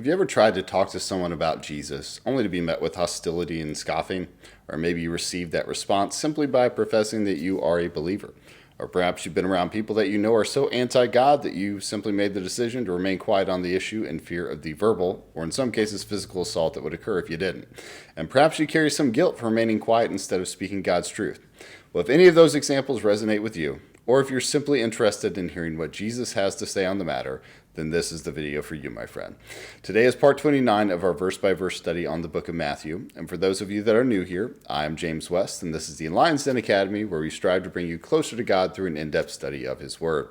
Have you ever tried to talk to someone about Jesus only to be met with hostility and scoffing? Or maybe you received that response simply by professing that you are a believer. Or perhaps you've been around people that you know are so anti God that you simply made the decision to remain quiet on the issue in fear of the verbal, or in some cases, physical assault that would occur if you didn't. And perhaps you carry some guilt for remaining quiet instead of speaking God's truth. Well, if any of those examples resonate with you, or if you're simply interested in hearing what Jesus has to say on the matter, then this is the video for you, my friend. Today is part 29 of our verse-by-verse study on the book of Matthew. And for those of you that are new here, I'm James West, and this is the Lion's Den Academy, where we strive to bring you closer to God through an in-depth study of His Word.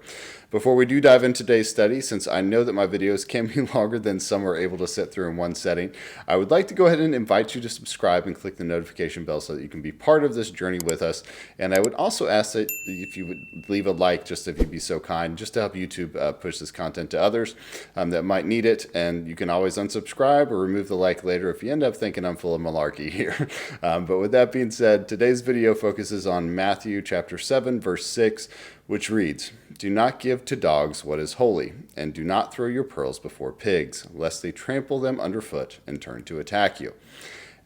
Before we do dive into today's study, since I know that my videos can be longer than some are able to sit through in one setting, I would like to go ahead and invite you to subscribe and click the notification bell so that you can be part of this journey with us. And I would also ask that if you would leave a like, just if you'd be so kind, just to help YouTube push this content to others that might need it. And you can always unsubscribe or remove the like later if you end up thinking I'm full of malarkey here. But with that being said, today's video focuses on Matthew chapter 7, verse 6, which reads, "Do not give to dogs what is holy, and do not throw your pearls before pigs, lest they trample them underfoot and turn to attack you."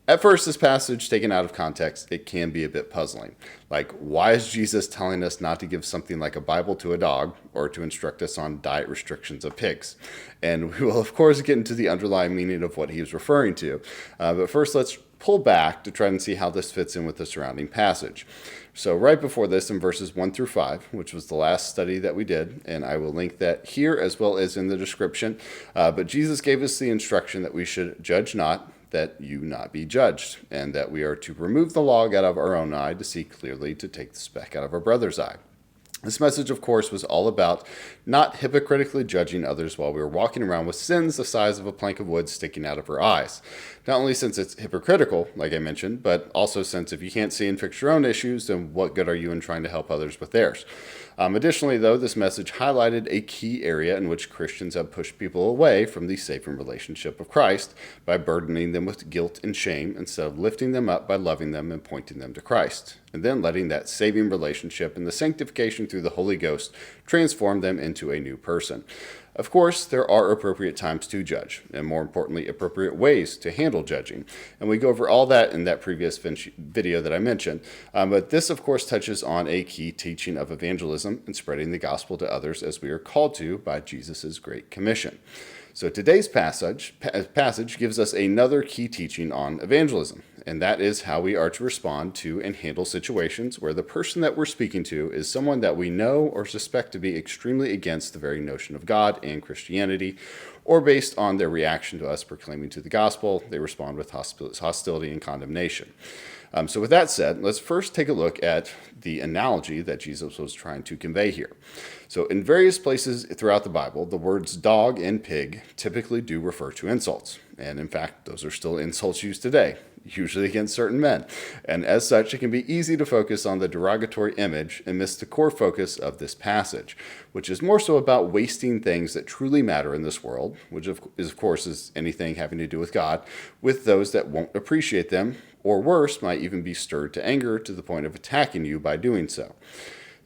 At first, this passage, taken out of context, it can be a bit puzzling. Like, why is Jesus telling us not to give something like a Bible to a dog, or to instruct us on diet restrictions of pigs? And we will, of course, get into the underlying meaning of what he is referring to. But first, let's pull back to try and see how this fits in with the surrounding passage. So right before this, in verses 1 through 5, which was the last study that we did, and I will link that here as well as in the description, but Jesus gave us the instruction that we should judge not, that you not be judged, and that we are to remove the log out of our own eye to see clearly to take the speck out of our brother's eye. This message, of course, was all about not hypocritically judging others while we were walking around with sins the size of a plank of wood sticking out of our eyes. Not only since it's hypocritical, like I mentioned, but also since if you can't see and fix your own issues, then what good are you in trying to help others with theirs? Additionally, though, this message highlighted a key area in which Christians have pushed people away from the saving relationship of Christ by burdening them with guilt and shame instead of lifting them up by loving them and pointing them to Christ, and then letting that saving relationship and the sanctification through the Holy Ghost transform them into a new person. Of course, there are appropriate times to judge, and more importantly, appropriate ways to handle judging. And we go over all that in that previous video that I mentioned. But this, of course, touches on a key teaching of evangelism and spreading the gospel to others as we are called to by Jesus' Great Commission. So today's passage gives us another key teaching on evangelism, and that is how we are to respond to and handle situations where the person that we're speaking to is someone that we know or suspect to be extremely against the very notion of God and Christianity, or based on their reaction to us proclaiming to the gospel, they respond with hostility and condemnation. So with that said, let's first take a look at the analogy that Jesus was trying to convey here. So in various places throughout the Bible, the words dog and pig typically do refer to insults. And in fact, those are still insults used today, usually against certain men. And as such, it can be easy to focus on the derogatory image and miss the core focus of this passage, which is more so about wasting things that truly matter in this world, which of course is anything having to do with God, with those that won't appreciate them, or worse, might even be stirred to anger to the point of attacking you by doing so.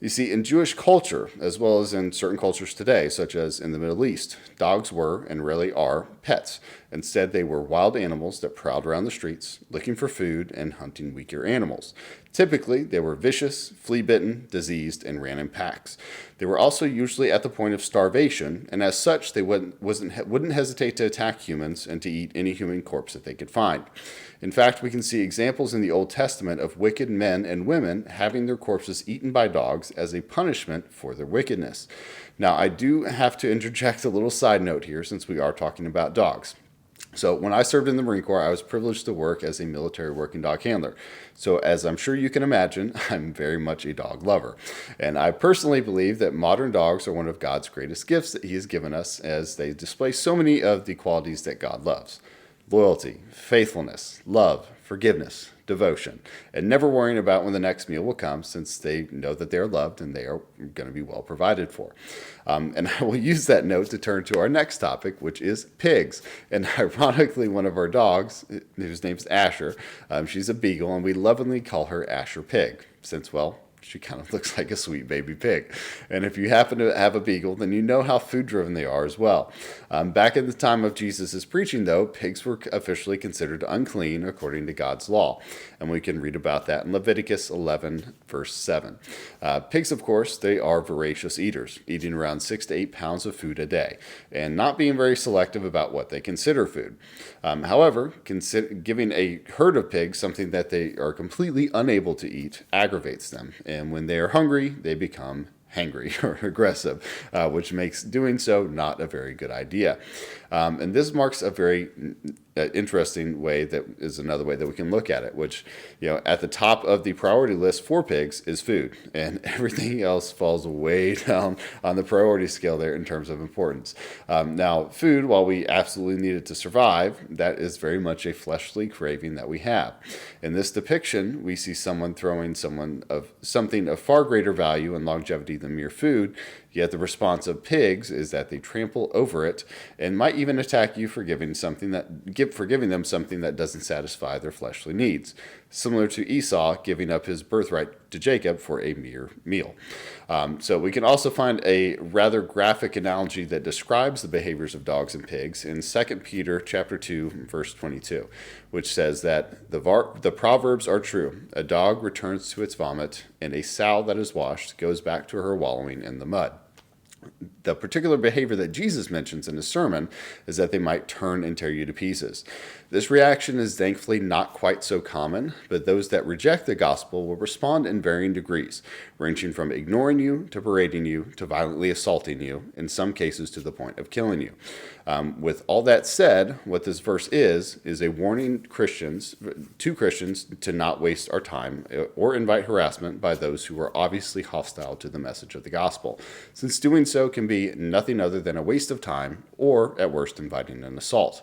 You see, in Jewish culture, as well as in certain cultures today, such as in the Middle East, dogs were, and really are, pets. Instead, they were wild animals that prowled around the streets, looking for food and hunting weaker animals. Typically, they were vicious, flea-bitten, diseased, and ran in packs. They were also usually at the point of starvation, and as such, they wouldn't hesitate to attack humans and to eat any human corpse that they could find. In fact, we can see examples in the Old Testament of wicked men and women having their corpses eaten by dogs as a punishment for their wickedness. Now, I do have to interject a little side note here since we are talking about dogs. So when I served in the Marine Corps, I was privileged to work as a military working dog handler. So as I'm sure you can imagine, I'm very much a dog lover. And I personally believe that modern dogs are one of God's greatest gifts that He has given us, as they display so many of the qualities that God loves: loyalty, faithfulness, love, forgiveness, devotion, and never worrying about when the next meal will come, since they know that they are loved and they are going to be well provided for. And I will use that note to turn to our next topic, which is pigs. And ironically, one of our dogs, whose name is Asher, she's a beagle, and we lovingly call her Asher Pig, since, well, She kind of looks like a sweet baby pig. And if you happen to have a beagle, then you know how food-driven they are as well. Back in the time of Jesus' preaching, though, pigs were officially considered unclean according to God's law. And we can read about that in Leviticus 11, verse 7. Pigs, of course, they are voracious eaters, eating around 6 to 8 pounds of food a day, and not being very selective about what they consider food. However, giving a herd of pigs something that they are completely unable to eat aggravates them, and when they are hungry, they become hangry or aggressive, which makes doing so not a very good idea. And this marks a very interesting way, that is another way that we can look at it, which, at the top of the priority list for pigs is food, and everything else falls way down on the priority scale there in terms of importance. Now, food, while we absolutely need it to survive, that is very much a fleshly craving that we have. In this depiction, we see someone throwing something of far greater value and longevity than mere food, yet the response of pigs is that they trample over it and might even attack you for giving them something that doesn't satisfy their fleshly needs, similar to Esau giving up his birthright to Jacob for a mere meal. So we can also find a rather graphic analogy that describes the behaviors of dogs and pigs in 2 Peter chapter 2, verse 22, which says that the proverbs are true. A dog returns to its vomit, and a sow that is washed goes back to her wallowing in the mud. The particular behavior that Jesus mentions in his sermon is that they might turn and tear you to pieces. This reaction is thankfully not quite so common, but those that reject the gospel will respond in varying degrees, ranging from ignoring you to berating you to violently assaulting you, in some cases to the point of killing you. With all that said, what this verse is a warning to Christians to not waste our time or invite harassment by those who are obviously hostile to the message of the gospel, since doing so can be nothing other than a waste of time or, at worst, inviting an assault.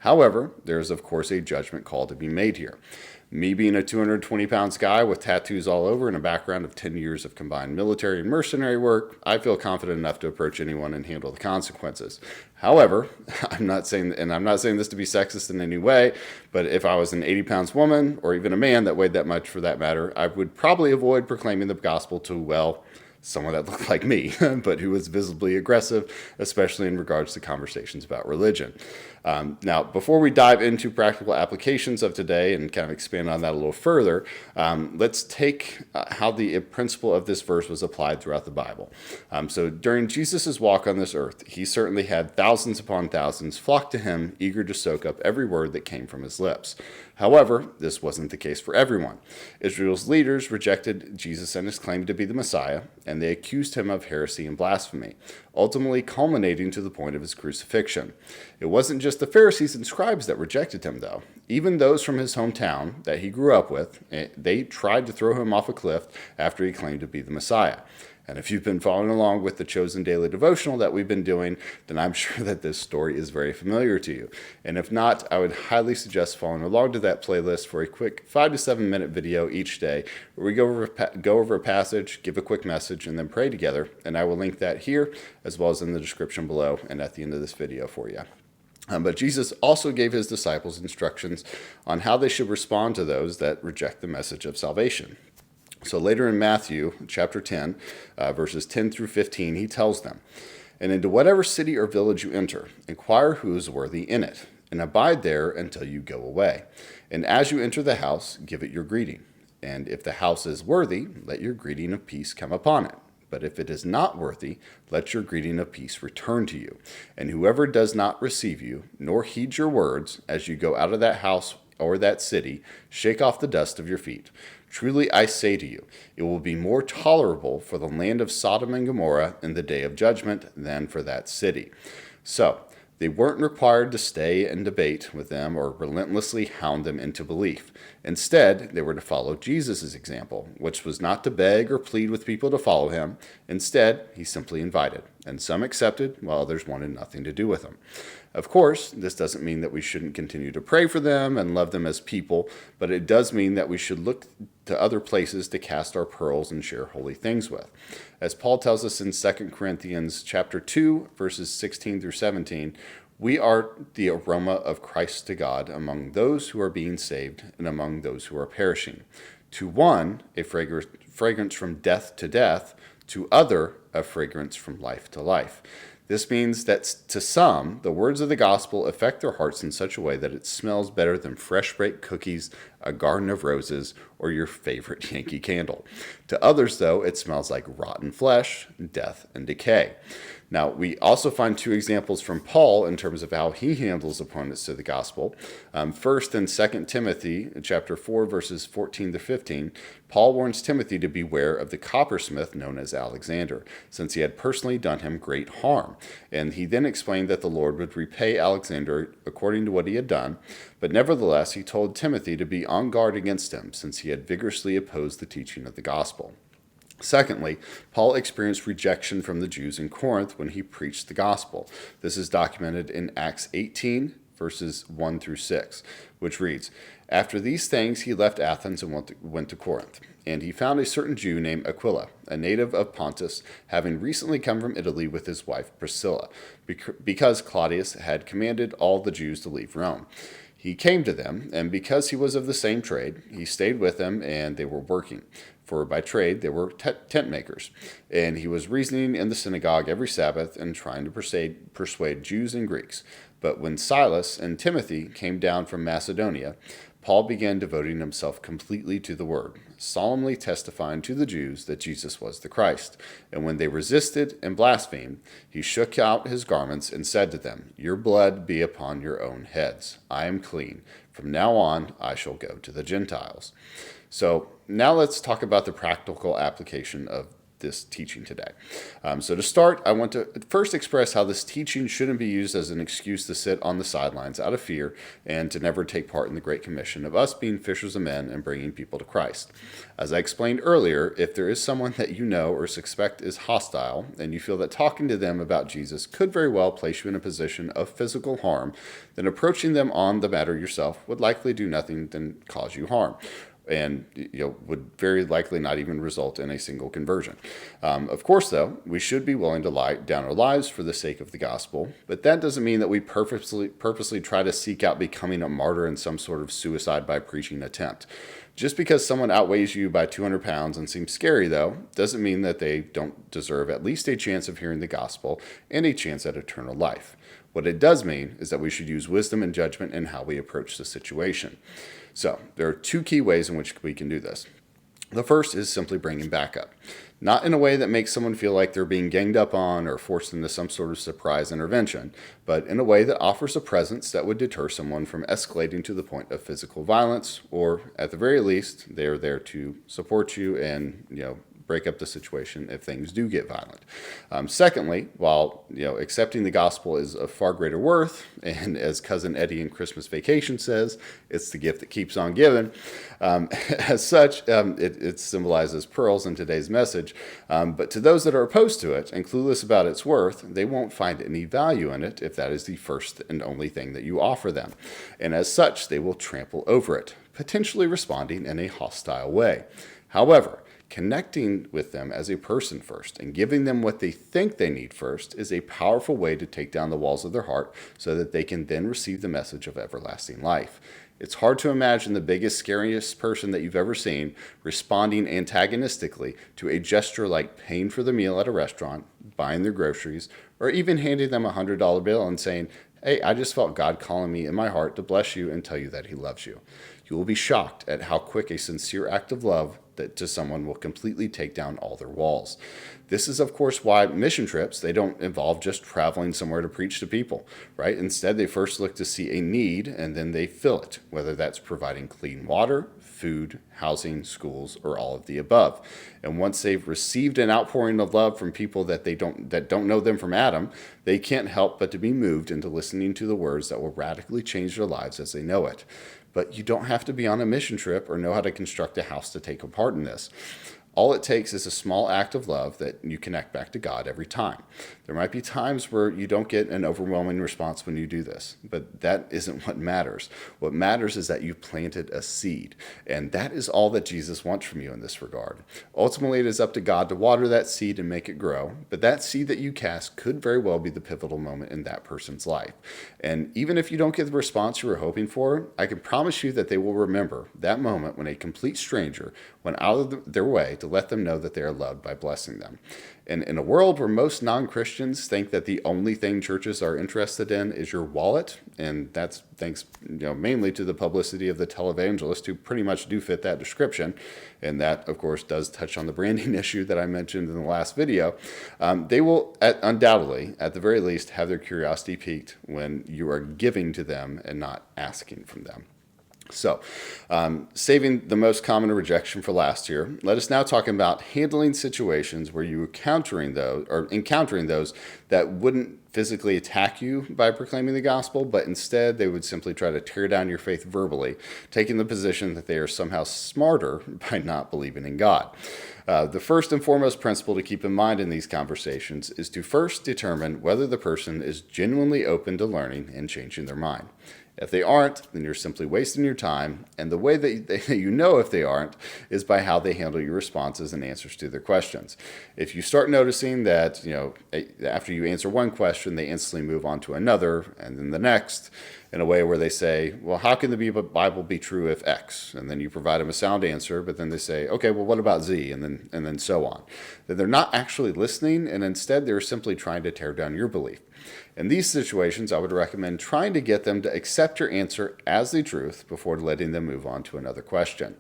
However, there is, of course, a judgment call to be made here. Me being a 220-pound guy with tattoos all over and a background of 10 years of combined military and mercenary work, I feel confident enough to approach anyone and handle the consequences. However, I'm not saying this to be sexist in any way, but if I was an 80-pound woman or even a man that weighed that much for that matter, I would probably avoid proclaiming the gospel to, someone that looked like me, but who was visibly aggressive, especially in regards to conversations about religion. Now, before we dive into practical applications of today and kind of expand on that a little further, let's take how the principle of this verse was applied throughout the Bible. So during Jesus' walk on this earth, he certainly had thousands upon thousands flock to him, eager to soak up every word that came from his lips. However, this wasn't the case for everyone. Israel's leaders rejected Jesus and his claim to be the Messiah, and they accused him of heresy and blasphemy, ultimately culminating to the point of his crucifixion. It wasn't just the Pharisees and scribes that rejected him, though. Even those from his hometown that he grew up with, they tried to throw him off a cliff after he claimed to be the Messiah. And if you've been following along with the Chosen Daily Devotional that we've been doing, then I'm sure that this story is very familiar to you. And if not, I would highly suggest following along to that playlist for a quick 5 to 7 minute video each day where we go over a passage, give a quick message, and then pray together. And I will link that here as well as in the description below and at the end of this video for you. But Jesus also gave his disciples instructions on how they should respond to those that reject the message of salvation. So later in Matthew chapter 10, verses 10 through 15, he tells them, "And into whatever city or village you enter, inquire who is worthy in it, and abide there until you go away. And as you enter the house, give it your greeting. And if the house is worthy, let your greeting of peace come upon it. But if it is not worthy, let your greeting of peace return to you. And whoever does not receive you, nor heed your words, as you go out of that house or that city, shake off the dust of your feet. Truly I say to you, it will be more tolerable for the land of Sodom and Gomorrah in the day of judgment than for that city." So, they weren't required to stay and debate with them or relentlessly hound them into belief. Instead, they were to follow Jesus' example, which was not to beg or plead with people to follow him. Instead, he simply invited, and some accepted while others wanted nothing to do with him. Of course, this doesn't mean that we shouldn't continue to pray for them and love them as people, but it does mean that we should look to other places to cast our pearls and share holy things with. As Paul tells us in 2 Corinthians chapter 2, verses 16 through 17, we are the aroma of Christ to God among those who are being saved and among those who are perishing. To one, a fragrance from death to death, to other, a fragrance from life to life. This means that to some, the words of the gospel affect their hearts in such a way that it smells better than fresh baked cookies, a garden of roses, or your favorite Yankee candle. To others, though, it smells like rotten flesh, death, and decay. Now, we also find two examples from Paul in terms of how he handles opponents to the gospel. First, in 2 Timothy chapter 4, verses 14 to 15, Paul warns Timothy to beware of the coppersmith known as Alexander, since he had personally done him great harm. And he then explained that the Lord would repay Alexander according to what he had done, but nevertheless he told Timothy to be on guard against him, since he had vigorously opposed the teaching of the gospel. Secondly, Paul experienced rejection from the Jews in Corinth when he preached the gospel. This is documented in Acts 18, verses 1 through 6, which reads, "After these things he left Athens and went to Corinth. And he found a certain Jew named Aquila, a native of Pontus, having recently come from Italy with his wife Priscilla, because Claudius had commanded all the Jews to leave Rome. He came to them, and because he was of the same trade, he stayed with them, and they were working. For by trade they were tent makers. And he was reasoning in the synagogue every Sabbath and trying to persuade Jews and Greeks. But when Silas and Timothy came down from Macedonia, Paul began devoting himself completely to the word, solemnly testifying to the Jews that Jesus was the Christ. And when they resisted and blasphemed, he shook out his garments and said to them, 'Your blood be upon your own heads. I am clean. From now on, I shall go to the Gentiles.'" So now let's talk about the practical application of this teaching today. So to start, I want to first express how this teaching shouldn't be used as an excuse to sit on the sidelines out of fear and to never take part in the Great Commission of us being fishers of men and bringing people to Christ. As I explained earlier, if there is someone that you know or suspect is hostile and you feel that talking to them about Jesus could very well place you in a position of physical harm, then approaching them on the matter yourself would likely do nothing than cause you harm, and would very likely not even result in a single conversion. Of course, though, we should be willing to lie down our lives for the sake of the gospel, but that doesn't mean that we purposely try to seek out becoming a martyr in some sort of suicide by preaching attempt. Just because someone outweighs you by 200 pounds and seems scary, though, doesn't mean that they don't deserve at least a chance of hearing the gospel and a chance at eternal life. What it does mean is that we should use wisdom and judgment in how we approach the situation. So there are two key ways in which we can do this. The first is simply bringing backup. Not in a way that makes someone feel like they're being ganged up on or forced into some sort of surprise intervention, but in a way that offers a presence that would deter someone from escalating to the point of physical violence, or at the very least, they are there to support you and, break up the situation if things do get violent. Secondly, while accepting the gospel is of far greater worth, and as Cousin Eddie in Christmas Vacation says, it's the gift that keeps on giving. As such, it symbolizes pearls in today's message. But to those that are opposed to it and clueless about its worth, they won't find any value in it if that is the first and only thing that you offer them. And as such, they will trample over it, potentially responding in a hostile way. However, connecting with them as a person first and giving them what they think they need first is a powerful way to take down the walls of their heart so that they can then receive the message of everlasting life. It's hard to imagine the biggest, scariest person that you've ever seen responding antagonistically to a gesture like paying for the meal at a restaurant, buying their groceries, or even handing them a $100 bill and saying, "Hey, I just felt God calling me in my heart to bless you and tell you that he loves you." You will be shocked at how quick a sincere act of love that to someone will completely take down all their walls. This is, of course, why mission trips, they don't involve just traveling somewhere to preach to people, right? Instead, they first look to see a need and then they fill it, whether that's providing clean water, food, housing, schools, or all of the above. And once they've received an outpouring of love from people that don't know them from Adam, they can't help but to be moved into listening to the words that will radically change their lives as they know it. But you don't have to be on a mission trip or know how to construct a house to take a part in this. All it takes is a small act of love that you connect back to God every time. There might be times where you don't get an overwhelming response when you do this, but that isn't what matters. What matters is that you planted a seed, and that is all that Jesus wants from you in this regard. Ultimately, it is up to God to water that seed and make it grow, but that seed that you cast could very well be the pivotal moment in that person's life. And even if you don't get the response you were hoping for, I can promise you that they will remember that moment when a complete stranger went out of their way to let them know that they are loved by blessing them. And in a world where most non-Christians think that the only thing churches are interested in is your wallet, and that's thanks mainly to the publicity of the televangelists who pretty much do fit that description, and that, of course, does touch on the branding issue that I mentioned in the last video, they will undoubtedly, at the very least, have their curiosity piqued when you are giving to them and not asking from them. So, saving the most common rejection for last here, let us now talk about handling situations where you encountering those that wouldn't physically attack you by proclaiming the gospel, but instead they would simply try to tear down your faith verbally, taking the position that they are somehow smarter by not believing in God. The first and foremost principle to keep in mind in these conversations is to first determine whether the person is genuinely open to learning and changing their mind. If they aren't, then you're simply wasting your time, and the way that you know if they aren't is by how they handle your responses and answers to their questions. If you start noticing that, after you answer one question, they instantly move on to another, and then the next, in a way where they say, well, how can the Bible be true if X? And then you provide them a sound answer, but then they say, okay, well, what about Z? And then so on. That they're not actually listening, and instead they're simply trying to tear down your belief. In these situations, I would recommend trying to get them to accept your answer as the truth before letting them move on to another question.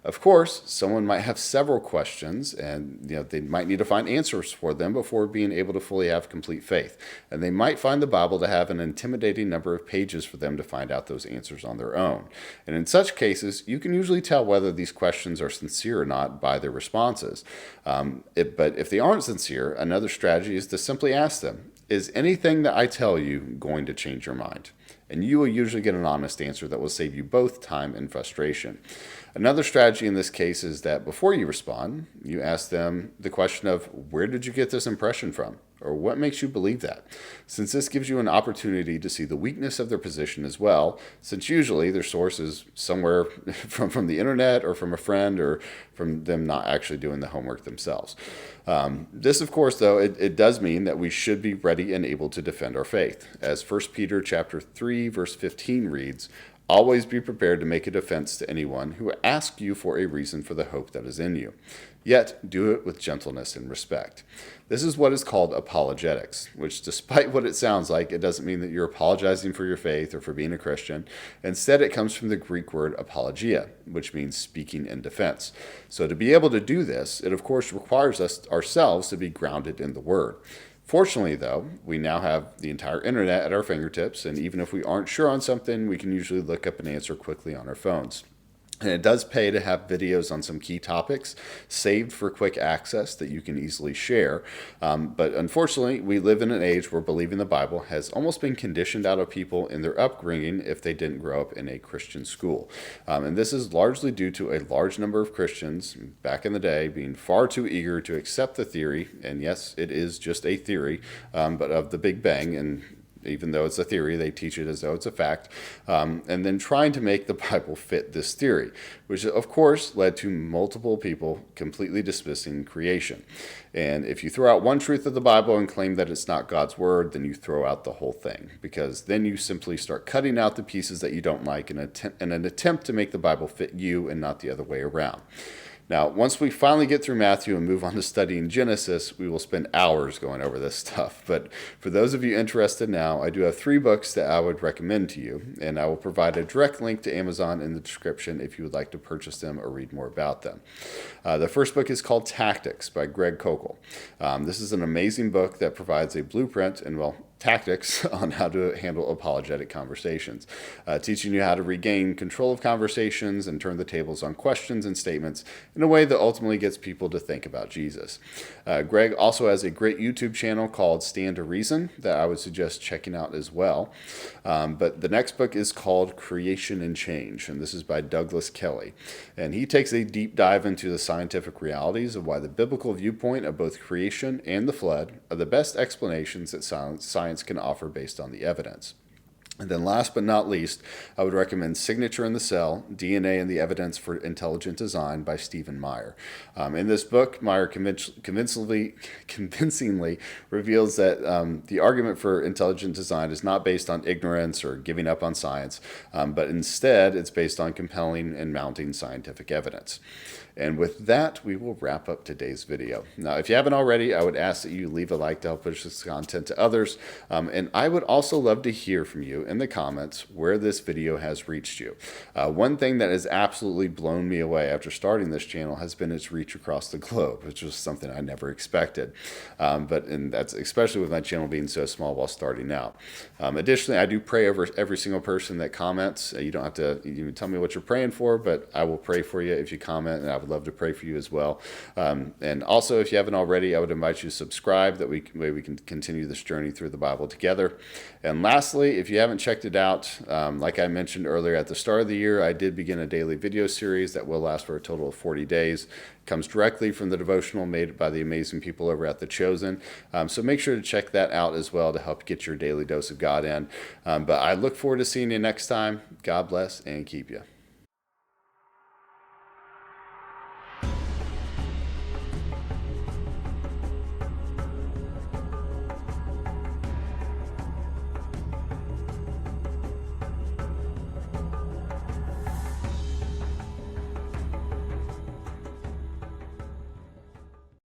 Of course, someone might have several questions, and they might need to find answers for them before being able to fully have complete faith. And they might find the Bible to have an intimidating number of pages for them to find out those answers on their own. And in such cases, you can usually tell whether these questions are sincere or not by their responses. But if they aren't sincere, another strategy is to simply ask them, is anything that I tell you going to change your mind? And you will usually get an honest answer that will save you both time and frustration. Another strategy in this case is that before you respond, you ask them the question of, where did you get this impression from? Or what makes you believe that? Since this gives you an opportunity to see the weakness of their position as well, since usually their source is somewhere from the internet or from a friend or from them not actually doing the homework themselves. This, of course, though, it does mean that we should be ready and able to defend our faith. As 1 Peter chapter 3, verse 15 reads, always be prepared to make a defense to anyone who asks you for a reason for the hope that is in you. Yet do it with gentleness and respect. This is what is called apologetics, which despite what it sounds like, it doesn't mean that you're apologizing for your faith or for being a Christian. Instead, it comes from the Greek word apologia, which means speaking in defense. So to be able to do this, it of course requires us ourselves to be grounded in the Word. Fortunately, though, we now have the entire internet at our fingertips, and even if we aren't sure on something, we can usually look up an answer quickly on our phones. And it does pay to have videos on some key topics saved for quick access that you can easily share. But unfortunately, we live in an age where believing the Bible has almost been conditioned out of people in their upbringing if they didn't grow up in a Christian school. And this is largely due to a large number of Christians back in the day being far too eager to accept the theory, and yes, it is just a theory, but of the Big Bang, and even though it's a theory, they teach it as though it's a fact, and then trying to make the Bible fit this theory, which of course led to multiple people completely dismissing creation. And if you throw out one truth of the Bible and claim that it's not God's word, then you throw out the whole thing, because then you simply start cutting out the pieces that you don't like in an attempt to make the Bible fit you and not the other way around. Now, once we finally get through Matthew and move on to studying Genesis, we will spend hours going over this stuff. But for those of you interested now, I do have 3 books that I would recommend to you, and I will provide a direct link to Amazon in the description if you would like to purchase them or read more about them. The first book is called Tactics by Greg Koukl. This is an amazing book that provides a blueprint and, well, tactics on how to handle apologetic conversations, teaching you how to regain control of conversations and turn the tables on questions and statements in a way that ultimately gets people to think about Jesus. Greg also has a great YouTube channel called Stand to Reason that I would suggest checking out as well. But the next book is called Creation and Change, and this is by Douglas Kelly. And he takes a deep dive into the scientific realities of why the biblical viewpoint of both creation and the flood are the best explanations that science can offer based on the evidence. And then last but not least, I would recommend Signature in the Cell, DNA and the Evidence for Intelligent Design by Stephen Meyer. In this book, Meyer convincingly reveals that the argument for intelligent design is not based on ignorance or giving up on science, but instead it's based on compelling and mounting scientific evidence. And with that, we will wrap up today's video. Now, if you haven't already, I would ask that you leave a like to help push this content to others. And I would also love to hear from you in the comments where this video has reached you. One thing that has absolutely blown me away after starting this channel has been its reach across the globe, which was something I never expected. And that's especially with my channel being so small while starting out. Additionally, I do pray over every single person that comments. You don't have to even tell me what you're praying for, but I will pray for you if you comment, and I would love to pray for you as well. And also, if you haven't already, I would invite you to subscribe. That we can continue this journey through the Bible together. And lastly, if you haven't checked it out, like I mentioned earlier at the start of the year, I did begin a daily video series that will last for a total of 40 days. It comes directly from the devotional made by the amazing people over at The Chosen. So make sure to check that out as well to help get your daily dose of God in. But I look forward to seeing you next time. God bless and keep you.